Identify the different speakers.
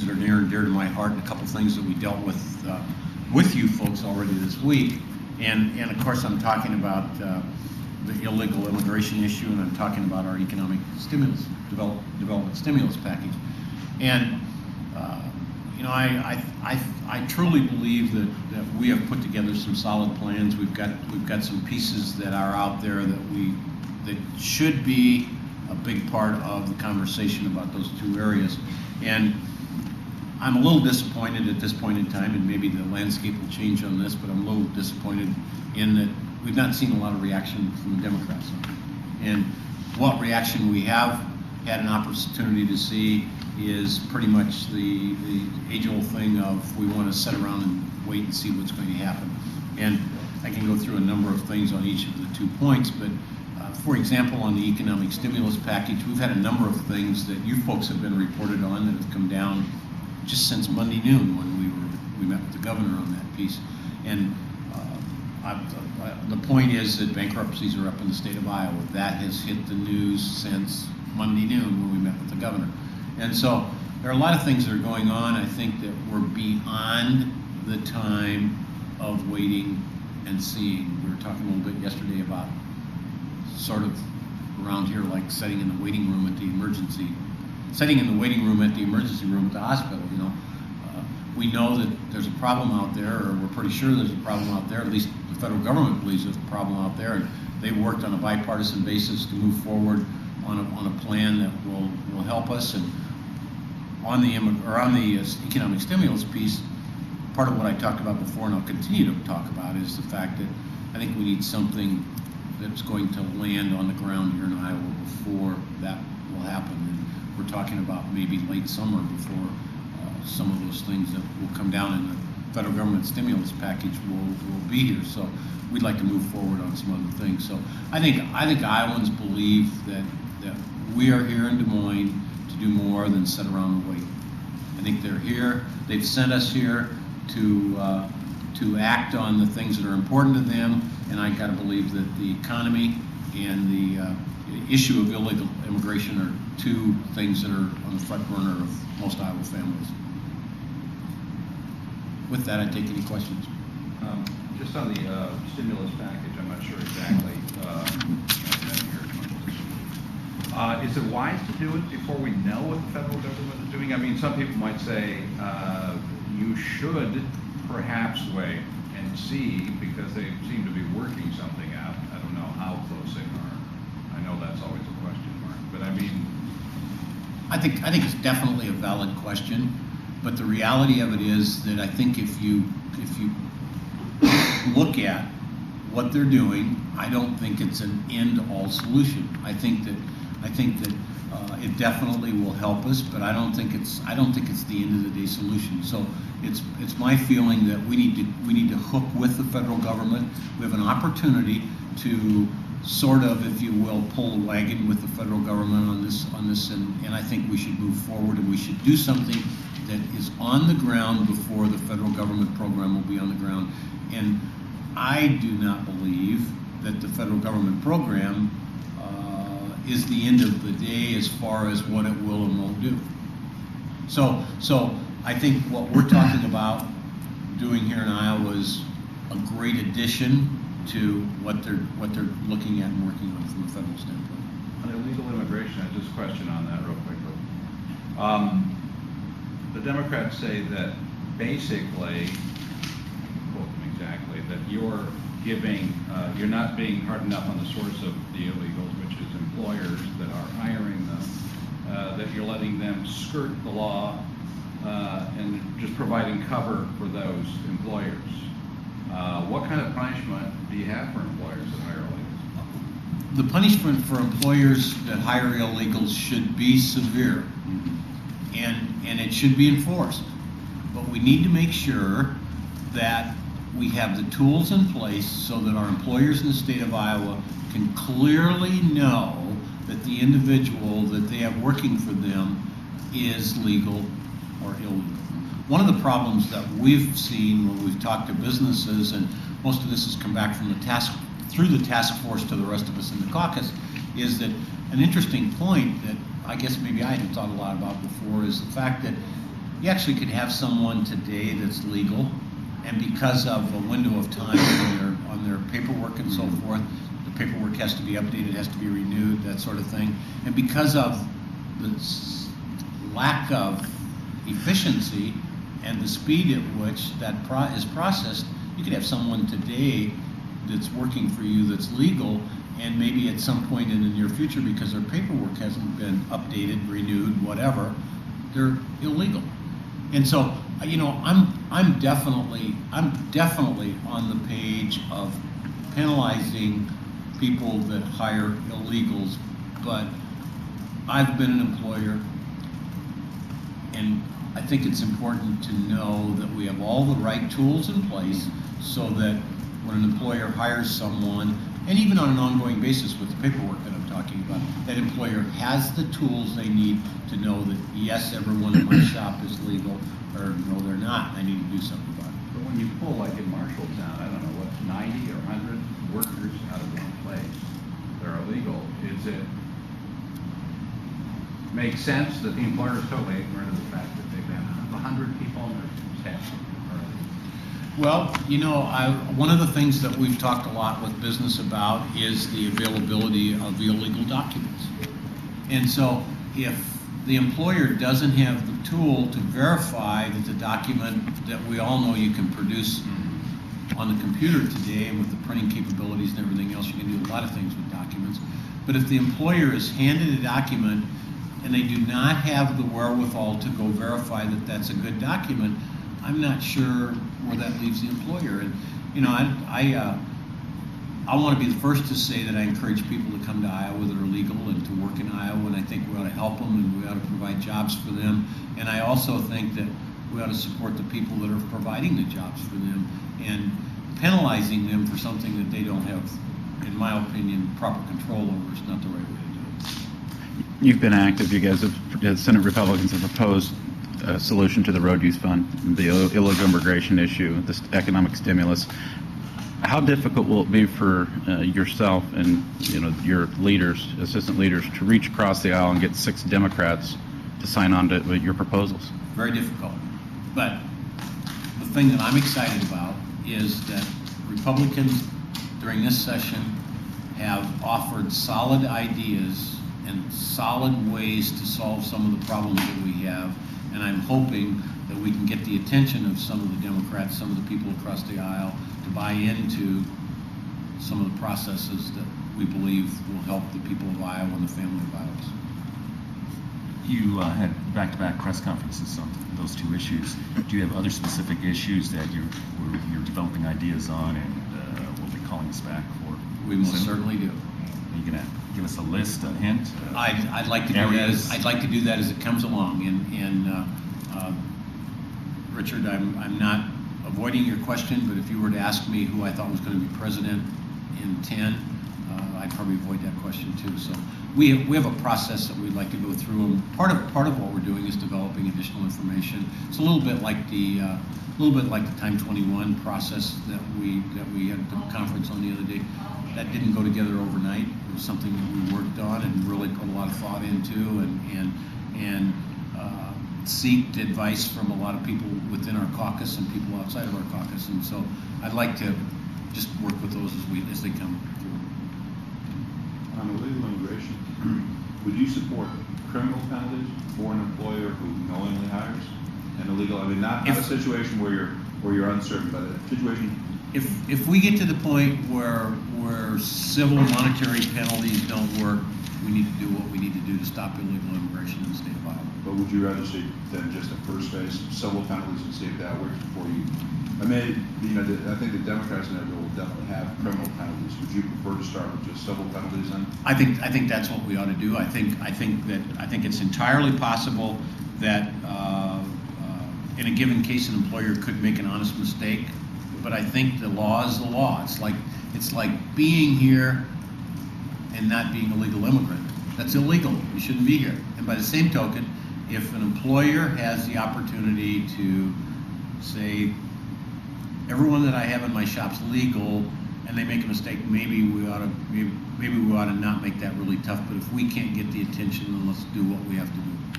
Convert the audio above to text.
Speaker 1: that are near and dear to my heart, and a couple things that we dealt with you folks already this week. And of course, I'm talking about the illegal immigration issue, and I'm talking about our economic stimulus, development stimulus package. And you know, I truly believe that we have put together some solid plans. We've got some pieces that are out there that should be a big part of the conversation about those two areas. And I'm a little disappointed at this point in time, and maybe the landscape will change on this, but I'm a little disappointed in that we've not seen a lot of reaction from the Democrats. And what reaction we have had an opportunity to see is pretty much the age-old thing of we want to sit around and wait and see what's going to happen. And I can go through a number of things on each of the 2 points, but for example, on the economic stimulus package, we've had a number of things that you folks have been reported on that have come down just since Monday noon when we met with the governor on that piece. And the point is that bankruptcies are up in the state of Iowa. That has hit the news since Monday noon when we met with the governor. And so there are a lot of things that are going on. I think that we're beyond the time of waiting and seeing. We were talking a little bit yesterday about sort of around here like sitting in the waiting room at the emergency room at the hospital. You know, we know that there's a problem out there, or we're pretty sure there's a problem out there. At least the federal government believes there's a problem out there, and they worked on a bipartisan basis to move forward on a plan that will help us. And on the economic stimulus piece, part of what I talked about before, and I'll continue to talk about, is the fact that I think we need something that's going to land on the ground here in Iowa before that will happen. And we're talking about maybe late summer before some of those things that will come down in the federal government stimulus package will be here. So we'd like to move forward on some other things. So I think Iowans believe that we are here in Des Moines to do more than sit around and wait. I think they're here. They've sent us here to act on the things that are important to them, and I got to believe that the economy and the issue of illegal immigration are two things that are on the front burner of most Iowa families. With that, I take any questions.
Speaker 2: Just on the stimulus package, I'm not sure exactly. Is it wise to do it before we know what the federal government is doing? I mean, some people might say you should perhaps wait and see, because they seem to be working something out. I don't know how close they are. I know that's always a question mark, but I mean,
Speaker 1: I think it's definitely a valid question, but the reality of it is that I think if you look at what they're doing, I don't think it's an end-all solution. I think that it definitely will help us, but I don't think it's the end of the day solution. So it's my feeling that we need to hook with the federal government. We have an opportunity to sort of, if you will, pull the wagon with the federal government on this, and I think we should move forward, and we should do something that is on the ground before the federal government program will be on the ground. And I do not believe that the federal government program is the end of the day as far as what it will and won't do. So I think what we're talking about doing here in Iowa is a great addition to what they're looking at and working on from a federal standpoint.
Speaker 2: On illegal immigration, I just question on that real quickly. The Democrats say that basically, quote them exactly, that you're not being hard enough on the source of the illegals, which is employers that are hiring them, that you're letting them skirt the law and just providing cover for those employers. What kind of punishment do you have for employers that hire illegals?
Speaker 1: The punishment for employers that hire illegals should be severe, and it should be enforced. But we need to make sure that we have the tools in place so that our employers in the state of Iowa can clearly know that the individual that they have working for them is legal or illegal. One of the problems that we've seen when we've talked to businesses, and most of this has come back from through the task force to the rest of us in the caucus, is that an interesting point that I guess maybe I hadn't thought a lot about before is the fact that you actually could have someone today that's legal, and because of a window of time on their paperwork and so forth, the paperwork has to be updated, has to be renewed, that sort of thing. And because of the lack of efficiency and the speed at which that is processed, you could have someone today that's working for you that's legal, and maybe at some point in the near future, because their paperwork hasn't been updated, renewed, whatever, they're illegal. And so, I'm definitely on the page of penalizing people that hire illegals, but I've been an employer, and I think it's important to know that we have all the right tools in place so that when an employer hires someone, and even on an ongoing basis with the paperwork that I'm talking about, that employer has the tools they need to know that, yes, everyone in my shop is legal, or no, they're not, I need to do something about it.
Speaker 2: But when you pull, like in Marshalltown, I don't know, what's 90 or 100 workers out of one place, they're illegal, is it make sense that the employer is totally ignorant of the fact that they've got 100 people on their staff?
Speaker 1: Well, one of the things that we've talked a lot with business about is the availability of illegal documents. And so if the employer doesn't have the tool to verify that the document that we all know you can produce on the computer today, and with the printing capabilities and everything else, you can do a lot of things with documents. But if the employer is handed a document and they do not have the wherewithal to go verify that that's a good document, I'm not sure where that leaves the employer. And I want to be the first to say that I encourage people to come to Iowa that are legal and to work in Iowa, and I think we ought to help them and we ought to provide jobs for them. And I also think that we ought to support the people that are providing the jobs for them, and penalizing them for something that they don't have, in my opinion, proper control over is not the right way to do it.
Speaker 3: You've been active. You guys have, Senate Republicans have proposed a solution to the road use fund, the illegal immigration issue, this economic stimulus. How difficult will it be for yourself and your leaders, assistant leaders, to reach across the aisle and get 6 Democrats to sign on to your proposals?
Speaker 1: Very difficult. But the thing that I'm excited about is that Republicans during this session have offered solid ideas and solid ways to solve some of the problems that we have. And I'm hoping that we can get the attention of some of the Democrats, some of the people across the aisle, to buy into some of the processes that we believe will help the people of Iowa and the family of Iowa.
Speaker 4: You had back-to-back press conferences on those 2 issues. Do you have other specific issues that you're developing ideas on and will be calling us back for?
Speaker 1: We most certainly do.
Speaker 4: Are you going to give us a list, a hint?
Speaker 1: I'd like to do that. I'd like to do that as it comes along. And Richard, I'm not avoiding your question, but if you were to ask me who I thought was going to be president in 10, I'd probably avoid that question too. So we have a process that we'd like to go through, and part of what we're doing is developing additional information. It's a little bit like the Time 21 process that we had the conference on the other day. That didn't go together overnight. It was something that we worked on and really put a lot of thought into, and seeked advice from a lot of people within our caucus and people outside of our caucus. And so I'd like to just work with those as they come through.
Speaker 5: On illegal immigration, would you support criminal penalties for an employer who knowingly hires an illegal? I mean, not a situation where you're uncertain, but a situation.
Speaker 1: If we get to the point where civil monetary penalties don't work, we need to do what we need to do to stop illegal immigration in the state of Iowa.
Speaker 5: But would you rather see than just a first phase civil penalties and see if that works before you? I mean, I think the Democrats in that bill will definitely have criminal penalties. Would you prefer to start with just civil penalties then?
Speaker 1: I think that's what we ought to do. I think it's entirely possible that in a given case an employer could make an honest mistake, but I think the law is the law. It's like being here and not being a legal immigrant. That's illegal. You shouldn't be here. And by the same token, if an employer has the opportunity to say, everyone that I have in my shop's legal, and they make a mistake, maybe we ought to not make that really tough. But if we can't get the attention, then let's do what we have to do.